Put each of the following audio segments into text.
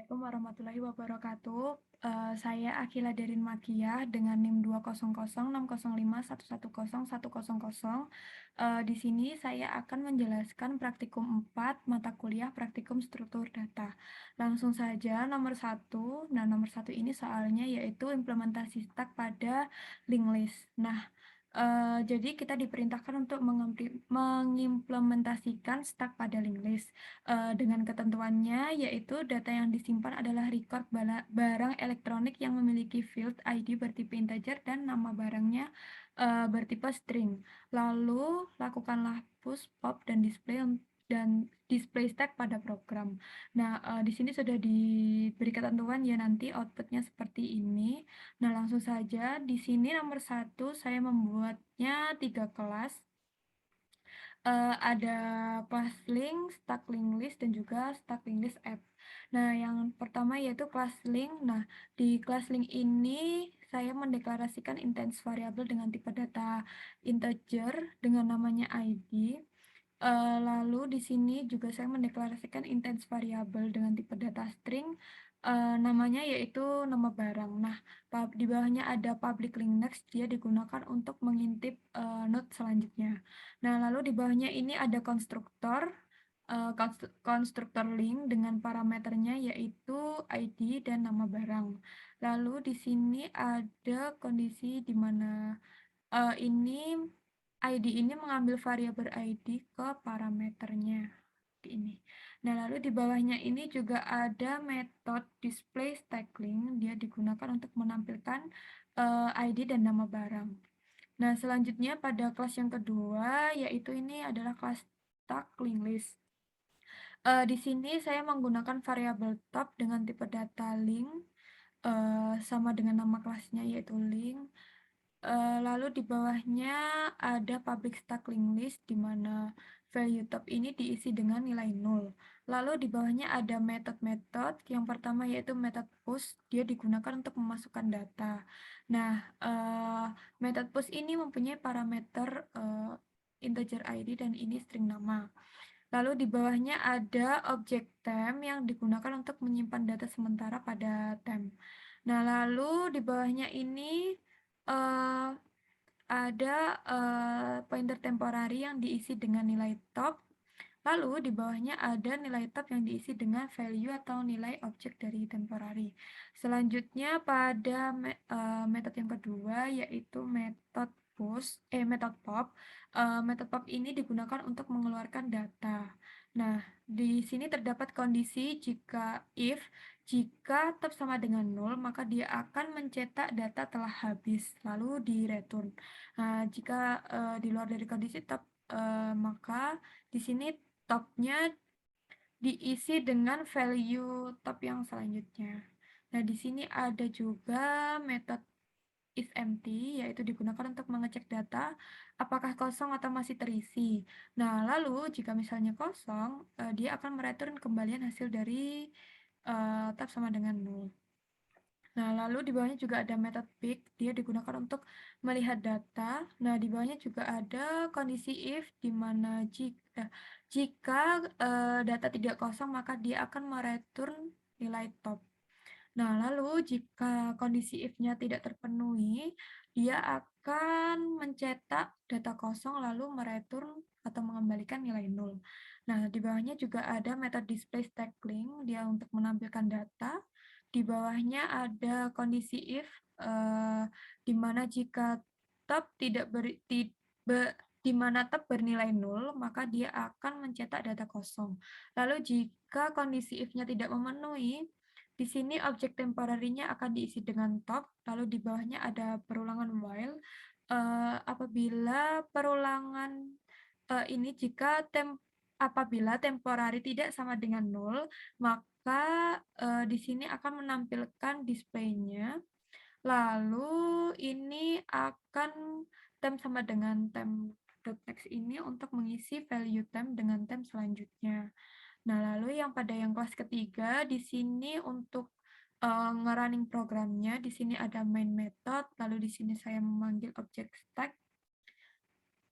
Assalamualaikum warahmatullahi wabarakatuh. Saya Akila Derin Makiah dengan NIM 2006005110100. Di sini saya akan menjelaskan praktikum 4 mata kuliah praktikum struktur data. Langsung saja nomor satu. Nah, nomor satu ini soalnya yaitu implementasi stack pada link list. Nah, jadi kita diperintahkan untuk mengimplementasikan stack pada link list. Dengan ketentuannya, yaitu data yang disimpan adalah record barang elektronik yang memiliki field ID bertipe integer dan nama barangnya bertipe string. Lalu, lakukanlah push, pop, dan display stack pada program. Nah, di sini sudah diberi ketentuan ya nanti outputnya seperti ini. Nah, langsung saja di sini nomor satu saya membuatnya 3 kelas. Ada kelas link, stack link list, dan juga stack link list app. Nah, yang pertama yaitu kelas link. Nah, di kelas link ini saya mendeklarasikan instance variabel dengan tipe data integer dengan namanya ID. Lalu di sini juga saya mendeklarasikan instance variabel dengan tipe data string, namanya yaitu nama barang. Nah, di bawahnya ada public link next, dia digunakan untuk mengintip node selanjutnya. Nah, lalu di bawahnya ini ada konstruktor link dengan parameternya yaitu ID dan nama barang. Lalu di sini ada kondisi di mana ini ID ini mengambil variabel ID ke parameternya ini. Nah, lalu di bawahnya ini juga ada metode display stack link, dia digunakan untuk menampilkan ID dan nama barang. Nah, selanjutnya pada kelas yang kedua yaitu ini adalah kelas stack link list. Di sini saya menggunakan variabel top dengan tipe data link sama dengan nama kelasnya yaitu link. Lalu di bawahnya ada public stack link list di mana value top ini diisi dengan nilai 0. Lalu di bawahnya ada metode-metode. Yang pertama yaitu metode push, dia digunakan untuk memasukkan data. Nah, metode push ini mempunyai parameter integer ID dan ini string nama. Lalu di bawahnya ada objek temp yang digunakan untuk menyimpan data sementara pada temp. Nah, lalu di bawahnya ini uh, ada pointer temporary yang diisi dengan nilai top. Lalu di bawahnya ada nilai top yang diisi dengan value atau nilai objek dari temporary. Selanjutnya pada metode yang kedua yaitu metode pop. Metode pop ini digunakan untuk mengeluarkan data. Nah, di sini terdapat kondisi jika top sama dengan 0, maka dia akan mencetak data telah habis, lalu di return. Nah, jika di luar dari kondisi top, maka di sini topnya diisi dengan value top yang selanjutnya. Nah, di sini ada juga metode isEmpty, yaitu digunakan untuk mengecek data apakah kosong atau masih terisi. Nah, lalu jika misalnya kosong, dia akan mereturn kembalian hasil dari tab sama dengan 0. Nah, lalu di bawahnya juga ada metode pick, dia digunakan untuk melihat data. Nah, di bawahnya juga ada kondisi if, di mana jika data tidak kosong, maka dia akan mereturn nilai top. Nah, lalu jika kondisi if-nya tidak terpenuhi, dia akan mencetak data kosong lalu mereturn atau mengembalikan nilai 0. Nah, di bawahnya juga ada metode display stack link, dia untuk menampilkan data. Di bawahnya ada kondisi if, di mana jika top tidak di mana top bernilai 0, maka dia akan mencetak data kosong. Lalu jika kondisi if-nya tidak memenuhi, di sini objek temporary-nya akan diisi dengan top, lalu di bawahnya ada perulangan while. Apabila perulangan ini apabila temporary tidak sama dengan 0, maka di sini akan menampilkan display-nya. Lalu ini akan temp sama dengan temp.next ini untuk mengisi value temp dengan temp selanjutnya. Nah, lalu yang kelas ketiga, di sini untuk nge-running programnya, di sini ada main method, lalu di sini saya memanggil objek stack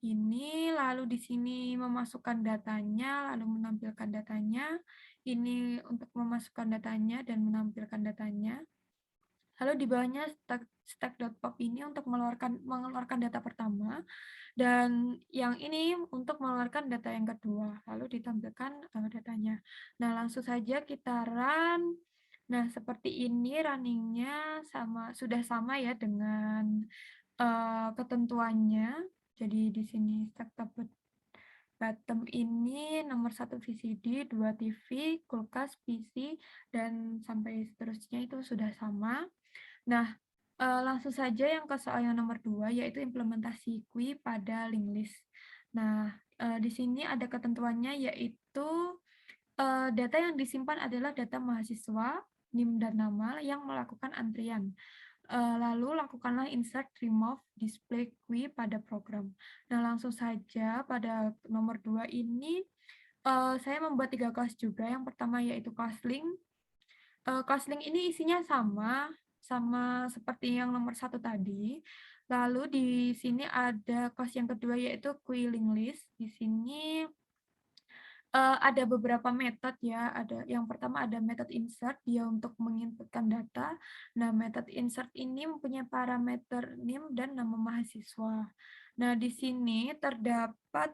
ini, lalu di sini memasukkan datanya, lalu menampilkan datanya. ini untuk memasukkan datanya dan menampilkan datanya. Lalu di bawahnya stack.pop ini untuk mengeluarkan data pertama, dan yang ini untuk mengeluarkan data yang kedua, lalu ditampilkan datanya. Nah, langsung saja kita run. Nah, seperti ini runningnya sudah sama ya dengan ketentuannya. Jadi di sini stack top bottom ini nomor 1 VCD, 2 TV, kulkas, PC, dan sampai seterusnya itu sudah sama. Nah, langsung saja yang ke soal yang nomor 2, yaitu implementasi QUI pada link list. Nah, di sini ada ketentuannya, yaitu data yang disimpan adalah data mahasiswa, NIM dan nama yang melakukan antrian. Lalu lakukanlah insert, remove, display QUI pada program. Nah, langsung saja pada nomor 2 ini, saya membuat 3 kelas juga. Yang pertama yaitu kelas link. Kelas link ini isinya sama seperti yang nomor 1 tadi. Lalu di sini ada kelas yang kedua yaitu QUI link list. Di sini ada beberapa metode ya, yang pertama ada metode insert, dia untuk menginputkan data. Nah, metode insert ini mempunyai parameter NIM dan nama mahasiswa. Nah, di sini terdapat,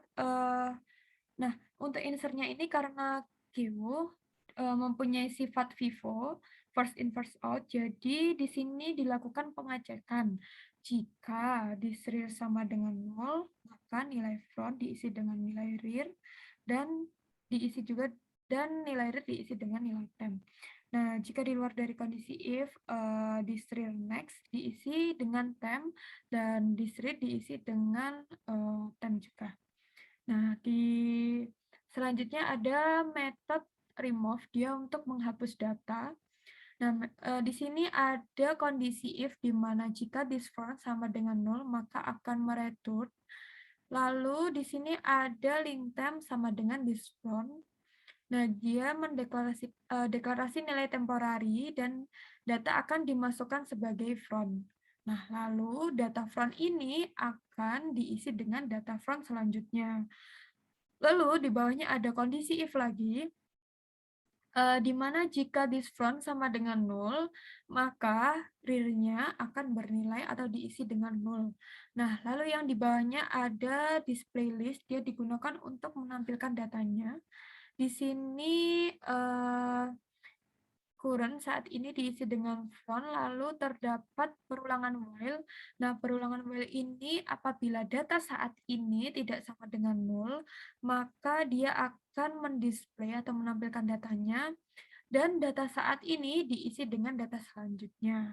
nah, untuk insertnya ini karena Kiwu mempunyai sifat FIFO, first in first out, jadi di sini dilakukan pengecekan. Jika disrear sama dengan 0, maka nilai front diisi dengan nilai rear, dan diisi juga dan nilai read diisi dengan nilai temp. Nah, jika di luar dari kondisi if, disrear next diisi dengan temp dan disread diisi dengan temp juga. Nah, selanjutnya ada metode remove, dia untuk menghapus data. Nah, di sini ada kondisi if di mana jika this front sama dengan 0, maka akan mereturn. Lalu di sini ada link temp sama dengan this front. Nah, dia deklarasi nilai temporari dan data akan dimasukkan sebagai front. Nah, lalu data front ini akan diisi dengan data front selanjutnya. Lalu di bawahnya ada kondisi if lagi, di mana jika this front sama dengan 0, maka rear-nya akan bernilai atau diisi dengan 0. Nah, lalu yang di bawahnya ada display list, dia digunakan untuk menampilkan datanya. Di sini current saat ini diisi dengan front, lalu terdapat perulangan while. Nah, perulangan while ini apabila data saat ini tidak sama dengan 0, maka dia akan mendisplay atau menampilkan datanya, dan data saat ini diisi dengan data selanjutnya.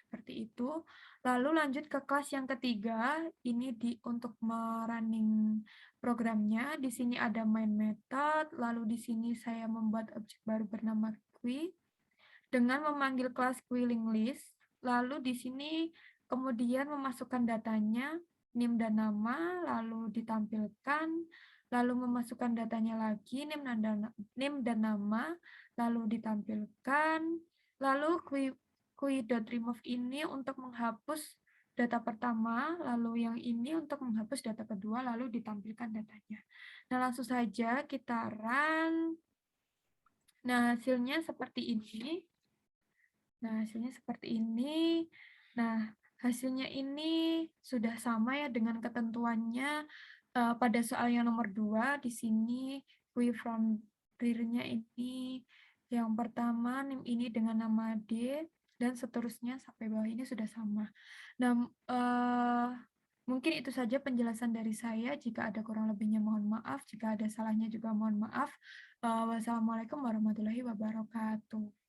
Seperti itu. Lalu lanjut ke kelas yang ketiga, ini untuk merunning programnya. Di sini ada main method, lalu di sini saya membuat objek baru bernama QUI dengan memanggil kelas QUI link list. Lalu di sini kemudian memasukkan datanya, NIM dan nama, lalu ditampilkan, lalu memasukkan datanya lagi, NIM dan nama, lalu ditampilkan, lalu QUI.remove ini untuk menghapus data pertama, lalu yang ini untuk menghapus data kedua, lalu ditampilkan datanya. Nah, langsung saja kita run. Nah, hasilnya seperti ini. Nah, hasilnya seperti ini. Nah, hasilnya ini sudah sama ya dengan ketentuannya pada soal yang nomor 2. Di sini QUI from rear-nya ini yang pertama NIM ini dengan nama D, dan seterusnya sampai bawah ini sudah sama. Nah, mungkin itu saja penjelasan dari saya. Jika ada kurang lebihnya mohon maaf, jika ada salahnya juga mohon maaf. Wassalamualaikum warahmatullahi wabarakatuh.